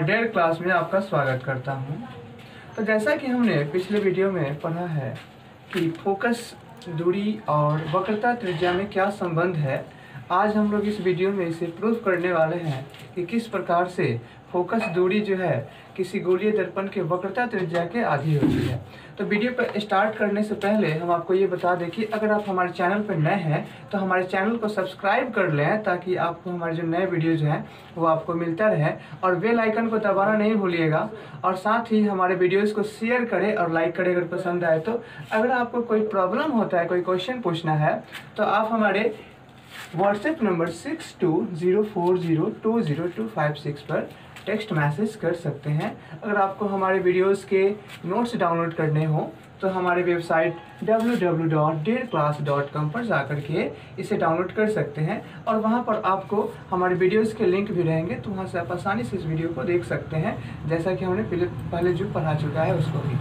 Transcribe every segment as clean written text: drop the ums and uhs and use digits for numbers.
डेढ़ क्लास में आपका स्वागत करता हूं। तो जैसा कि हमने पिछले वीडियो में पढ़ा है कि फोकस दूरी और वक्रता त्रिज्या में क्या संबंध है, आज हम लोग इस वीडियो में इसे प्रूफ करने वाले हैं कि किस प्रकार से फोकस दूरी जो है किसी गोलीय दर्पण के वक्रता त्रिज्या के आधी होती है। तो वीडियो पर स्टार्ट करने से पहले हम आपको ये बता दें कि अगर आप हमारे चैनल पर नए हैं तो हमारे चैनल को सब्सक्राइब कर लें ताकि आपको हमारे जो नए वीडियोज हैं वो आपको मिलता रहे, और बेल आइकन को दबाना नहीं भूलिएगा। और साथ ही हमारे वीडियोज़ को शेयर करें और लाइक करें अगर पसंद आए तो। अगर आपको कोई प्रॉब्लम होता है, कोई क्वेश्चन पूछना है, तो आप हमारे व्हाट्सएप नंबर 6204020256 पर टेक्स्ट मैसेज कर सकते हैं। अगर आपको हमारे वीडियोस के नोट्स डाउनलोड करने हो तो हमारे वेबसाइट www.dearclass.com पर जाकर के इसे डाउनलोड कर सकते हैं, और वहां पर आपको हमारे वीडियोस के लिंक भी रहेंगे, तो वहां से आप आसानी से इस वीडियो को देख सकते हैं, जैसा कि हमने पहले जो पढ़ा चुका है उसको भी।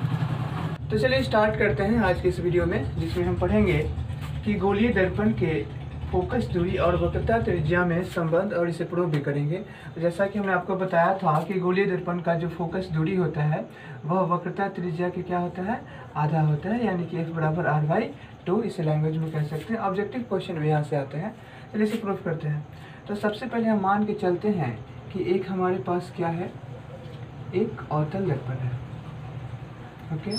तो चलिए स्टार्ट करते हैं आज की इस वीडियो में, जिसमें हम पढ़ेंगे कि गोलीय दर्पण के फोकस दूरी और वक्रता त्रिज्या में संबंध, और इसे प्रूव भी करेंगे। जैसा कि हमने आपको बताया था कि गोलीय दर्पण का जो फोकस दूरी होता है वह वक्रता त्रिज्या के क्या होता है, आधा होता है, यानी कि F बराबर R/2। इसे लैंग्वेज में कह सकते हैं। ऑब्जेक्टिव क्वेश्चन भी यहाँ से आते हैं। चलिए इसे प्रूव करते हैं। तो सबसे पहले हम मान के चलते हैं कि एक हमारे पास क्या है, एक अवतल दर्पण है। ओके,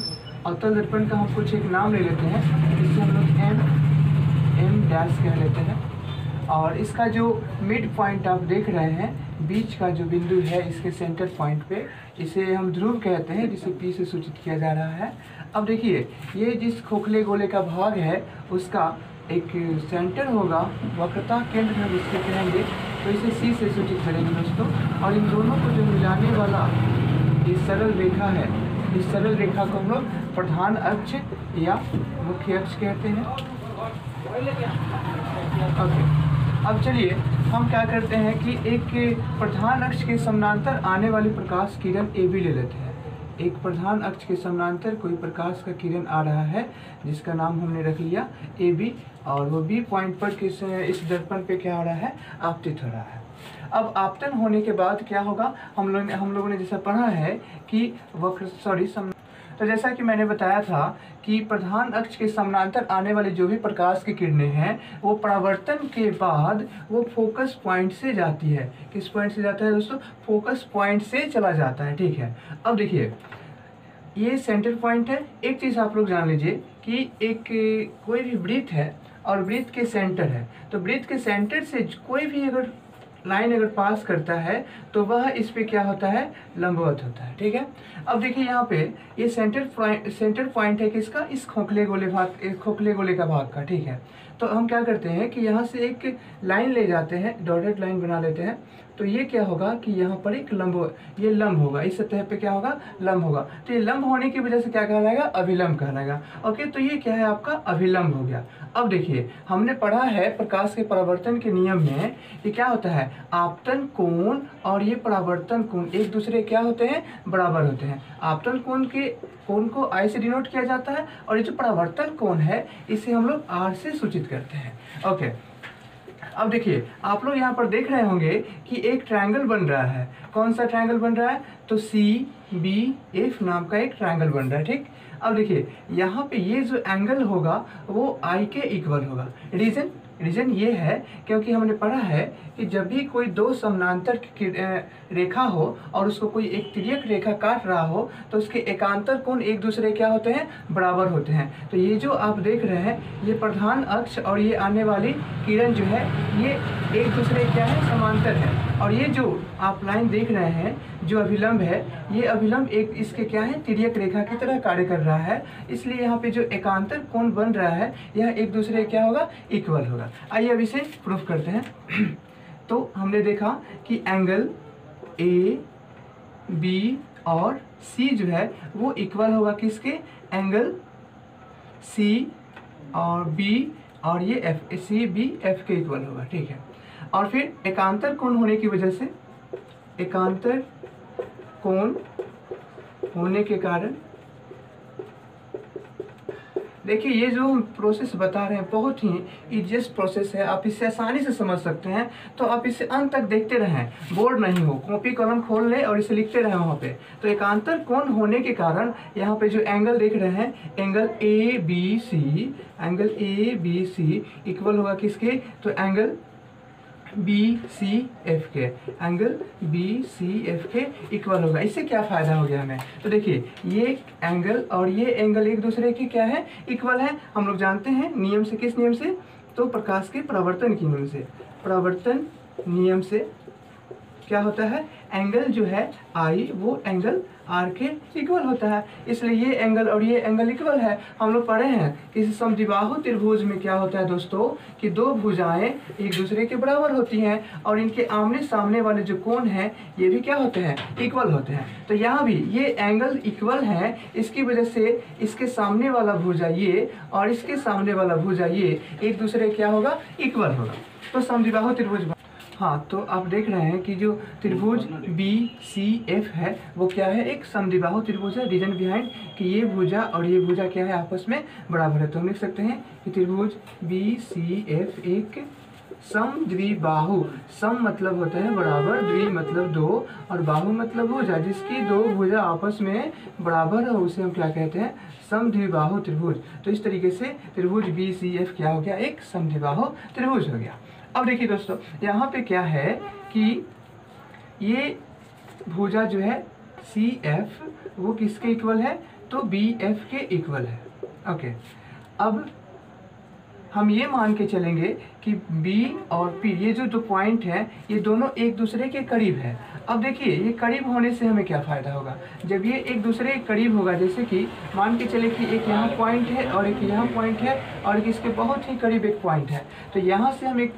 अवतल दर्पण का हम कुछ एक नाम ले लेते हैं, जिससे हम लोग M डैश कह लेते हैं। और इसका जो मिड पॉइंट आप देख रहे हैं, बीच का जो बिंदु है इसके सेंटर पॉइंट पे, इसे हम ध्रुव कहते हैं, जिसे P से सूचित किया जा रहा है। अब देखिए, ये जिस खोखले गोले का भाग है उसका एक सेंटर होगा, वक्रता केंद्र हम इसके कहेंगे, तो इसे C से सूचित करेंगे दोस्तों। और इन दोनों को जो मिलाने वाला ये सरल रेखा है, इस सरल रेखा को हम लोग प्रधान अक्ष या मुख्य अक्ष कहते हैं। ओके, अब चलिए हम क्या करते हैं कि एक प्रधान अक्ष के समानांतर आने वाली प्रकाश किरण AB ले लेते हैं। एक प्रधान अक्ष के समानांतर कोई प्रकाश का किरण आ रहा है, जिसका नाम हमने रख लिया AB, और वो B पॉइंट पर इस दर्पण पे क्या हो रहा है, आपतित हो रहा है। अब आपतन होने के बाद क्या होगा, हम लोगों ने जैसा पढ़ा है कि तो जैसा कि मैंने बताया था कि प्रधान अक्ष के समानांतर आने वाली जो भी प्रकाश की किरणें हैं वो परावर्तन के बाद वो फोकस पॉइंट से जाती है। किस पॉइंट से जाता है दोस्तों, फोकस पॉइंट से चला जाता है। ठीक है, अब देखिए ये सेंटर पॉइंट है। एक चीज़ आप लोग जान लीजिए कि एक कोई भी वृत्त है और वृत्त के सेंटर है, तो वृत्त के सेंटर से कोई भी अगर लाइन अगर पास करता है तो वह इस पे क्या होता है, लंबवत होता है। ठीक है, अब देखिए यहाँ पे ये सेंटर पॉइंट है किसका, इस खोखले गोले का भाग का। ठीक है, तो हम क्या करते हैं कि यहाँ से एक लाइन ले जाते हैं, डॉटेड लाइन बना लेते हैं। तो ये क्या होगा कि यहाँ पर एक ये लंब होगा, इस सतह पे क्या होगा, लंब होगा। तो ये लंब होने की वजह से क्या कहलाएगा, अभिलंब कहलाएगा। ओके, तो ये क्या है, आपका अभिलंब हो गया। अब देखिए हमने पढ़ा है प्रकाश के परावर्तन के नियम में ये क्या होता है, आपतन कोण और ये परावर्तन कोण एक दूसरे क्या होते हैं, बराबर होते हैं। आपतन कोण को I से डिनोट किया जाता है, और ये जो परावर्तन कोण है इसे हम लोग R से सूचित करते हैं। ओके, अब देखिए आप लोग यहाँ पर देख रहे होंगे कि एक ट्रायंगल बन रहा है। कौन सा ट्रायंगल बन रहा है, तो CBF नाम का एक ट्रायंगल बन रहा है। ठीक, अब देखिए यहाँ पे ये जो एंगल होगा वो I के इक्वल होगा। रीजन ये है क्योंकि हमने पढ़ा है कि जब भी कोई दो समानांतर रेखा हो और उसको कोई एक तिर्यक रेखा काट रहा हो तो उसके एकांतर कोण एक दूसरे क्या होते हैं, बराबर होते हैं। तो ये जो आप देख रहे हैं ये प्रधान अक्ष और ये आने वाली किरण जो है ये एक दूसरे क्या है, समांतर है। और ये जो आप लाइन देख रहे हैं जो अभिलंब है, ये अभिलंब एक इसके क्या है, तिर्यक रेखा की तरह कार्य कर रहा है, इसलिए यहाँ पे जो एकांतर कोण बन रहा है यह एक दूसरे क्या होगा, इक्वल होगा। आइए अब इसे प्रूफ करते हैं। तो हमने देखा कि एंगल AB और C जो है वो इक्वल होगा किसके, एंगल C और B और ये CBF के इक्वल होगा। ठीक है, और फिर एकांतर कोण होने की वजह से, एकांतर कोण होने के कारण देखिए ये जो हम प्रोसेस बता रहे हैं बहुत ही ईजीएस्ट प्रोसेस है, आप इसे आसानी से समझ सकते हैं। तो आप इसे अंत तक देखते रहें, बोर्ड नहीं हो, कॉपी कलम खोल लें और इसे लिखते रहें वहाँ पे। तो एकांतर कोण होने के कारण यहाँ पे जो एंगल देख रहे हैं, angle A B C, angle A B C equal होगा किसके, तो एंगल बी सी एफ के, एंगल बी सी एफ के इक्वल होगा। इससे क्या फ़ायदा हो गया हमें, तो देखिए ये एंगल और ये एंगल एक दूसरे के क्या है, इक्वल है। हम लोग जानते हैं नियम से, किस नियम से, तो प्रकाश के परावर्तन के नियम से। परावर्तन नियम से क्या होता है, एंगल जो है आई वो एंगल आर के इक्वल होता है, इसलिए ये एंगल और ये एंगल इक्वल है। हम लोग पढ़े हैं कि समद्विबाहु त्रिभुज में क्या होता है दोस्तों, कि दो भुजाएं एक दूसरे के बराबर होती हैं और इनके आमने सामने वाले जो कोण हैं ये भी क्या होते हैं, इक्वल होते हैं। तो यहाँ भी ये एंगल इक्वल है, इसकी वजह से इसके सामने वाला भुजा ये और इसके सामने वाला भुजा ये एक दूसरे क्या होगा, इक्वल होगा। तो समद्विबाहु त्रिभुज, हाँ तो आप देख रहे हैं कि जो त्रिभुज बी सी एफ है वो क्या है, एक समद्विबाहु त्रिभुज है। रीजन बिहाइंड कि ये भुजा और ये भुजा क्या है, आपस में बराबर है। तो हम लिख सकते हैं कि त्रिभुज बी सी एफ एक समद्विबाहु, सम मतलब होता है बराबर, द्वि मतलब दो और बाहु मतलब भुजा, जिसकी दो भुजा आपस में बराबर है उसे हम क्या कहते हैं, समद्विबाहु त्रिभुज। तो इस तरीके से त्रिभुज बी सी एफ क्या हो गया, एक समद्विबाहु त्रिभुज हो गया। अब देखिए दोस्तों यहाँ पे क्या है कि ये भुजा जो है सी एफ वो किसके इक्वल है, तो बी एफ के इक्वल है। ओके, अब हम ये मान के चलेंगे कि बी और पी ये जो दो पॉइंट हैं ये दोनों एक दूसरे के करीब है। अब देखिए ये करीब होने से हमें क्या फ़ायदा होगा, जब ये एक दूसरे के करीब होगा, जैसे कि मान के चले कि एक यहाँ पॉइंट है और एक यहाँ पॉइंट है और एक इसके बहुत ही करीब एक पॉइंट है, तो यहाँ से हम एक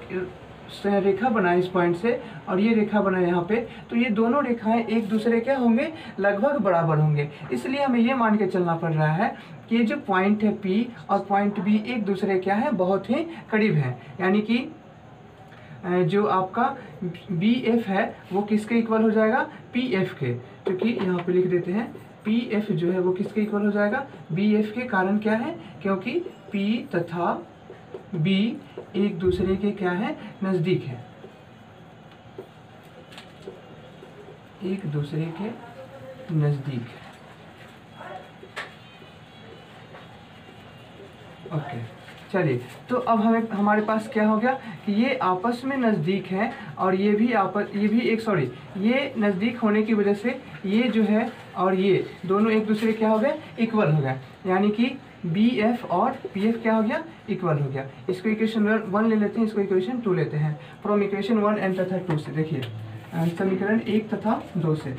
रेखा बनाए इस पॉइंट से और ये रेखा बनाए यहाँ पे, तो ये दोनों रेखाएं एक दूसरे क्या होंगे, लगभग बराबर होंगे। इसलिए हमें ये मान के चलना पड़ रहा है कि ये जो पॉइंट है P और पॉइंट B एक दूसरे क्या है, बहुत ही करीब है। यानी कि जो आपका BF है वो किसके इक्वल हो जाएगा, PF के, क्योंकि यहाँ पे लिख देते हैं PF जो है वो किसके इक्वल हो जाएगा, BF के। कारण क्या है, क्योंकि P तथा B एक दूसरे के क्या है, नज़दीक है, एक दूसरे के नज़दीक है। ओके चलिए, तो अब हमारे पास क्या हो गया कि ये आपस में नज़दीक है और ये भी ये नज़दीक होने की वजह से ये जो है और ये दोनों एक दूसरे क्या हो गए, इक्वल हो गए। यानी कि BF और PF क्या हो गया, इक्वल हो गया। इसको इक्वेशन 1 ले लेते हैं, इसको इक्वेशन 2 लेते हैं। फ्रॉम इक्वेशन 1 एंड तथा 2 से देखिए, समीकरण 1 तथा 2 से,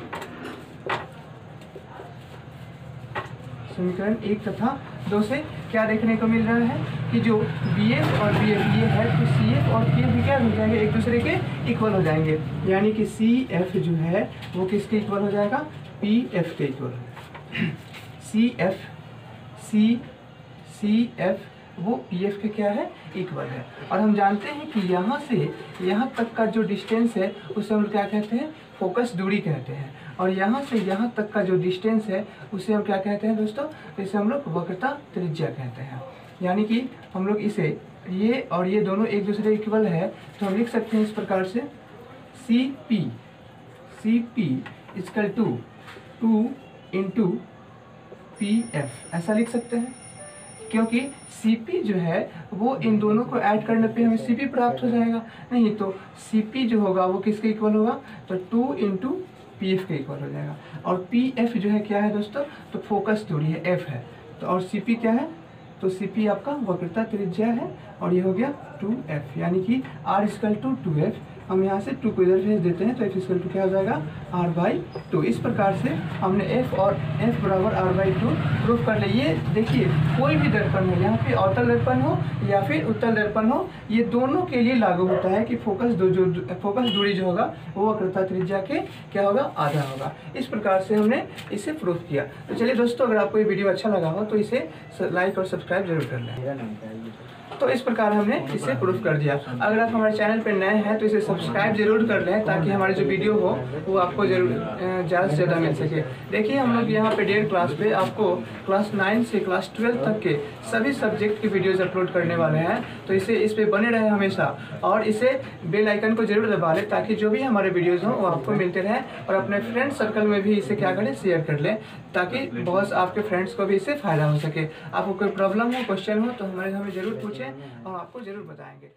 समीकरण 1 तथा 2 से क्या देखने को मिल रहा है कि जो BF और BF ये है, तो CF और PF भी क्या हो जाएंगे, एक दूसरे के इक्वल हो जाएंगे। यानी कि CF जो है वो किसके इक्वल हो जाएगा, PF के इक्वल हो जाएगा। CF वो PF के क्या है, इक्वल है। और हम जानते हैं कि यहाँ से यहाँ तक का जो डिस्टेंस है उसे हम क्या कहते हैं, फोकस दूरी कहते हैं। और यहाँ से यहाँ तक का जो डिस्टेंस है उसे हम क्या कहते हैं दोस्तों, इसे हम लोग वक्रता त्रिज्या कहते हैं। यानी कि हम लोग इसे ये और ये दोनों एक दूसरे इक्वल है, तो हम लिख सकते हैं इस प्रकार से CP equal to 2 into PF, ऐसा लिख सकते हैं। क्योंकि CP जो है वो इन दोनों को ऐड करने पे हमें CP प्राप्त हो जाएगा, नहीं तो CP जो होगा वो किसके इक्वल होगा, तो 2 इंटू PF के इक्वल हो जाएगा। और PF जो है क्या है दोस्तों, तो फोकस दूरी है, F है। तो और CP क्या है, तो CP आपका वक्रता त्रिज्या है और ये हो गया 2F। यानी कि R इक्वल टू 2F। हम यहाँ से 2 को इधर भेज देते हैं, तो F इक्वल टू क्या हो जाएगा, R/2। इस प्रकार से हमने F और F बराबर R/2 प्रूफ कर लिया। ये देखिए कोई भी दर्पण हो, यहाँ पे अवतल दर्पण हो या फिर उत्तल दर्पण हो, ये दोनों के लिए लागू होता है कि फोकस दूरी जो होगा वो वक्रता त्रिज्या के क्या होगा, आधा होगा। इस प्रकार से हमने इसे प्रूफ किया। तो चलिए दोस्तों, अगर आपको ये वीडियो अच्छा लगा हो तो इसे लाइक और सब्सक्राइब जरूर कर लें। तो इस प्रकार हमने इसे प्रूफ कर दिया। अगर आप हमारे चैनल पर नए हैं तो इसे सब्सक्राइब जरूर कर लें ताकि हमारे जो वीडियो हो वो आपको जरूर ज़्यादा से ज़्यादा मिल सके। देखिए हम लोग यहाँ पे डेयर क्लास पे आपको क्लास 9 से क्लास 12 तक के सभी सब्जेक्ट की वीडियोस अपलोड करने वाले हैं, तो इस पे बने रहे हमेशा और इसे बेल आइकन को जरूर दबा लें ताकि जो भी हमारे वीडियोस हों वो आपको मिलते रहें और अपने फ्रेंड सर्कल में भी इसे क्या करें, शेयर कर लें ताकि बहुत आपके फ्रेंड्स को भी इससे फ़ायदा हो सके। आपको कोई प्रॉब्लम हो, क्वेश्चन हो तो हमें ज़रूर पूछें, हम आपको ज़रूर बताएंगे।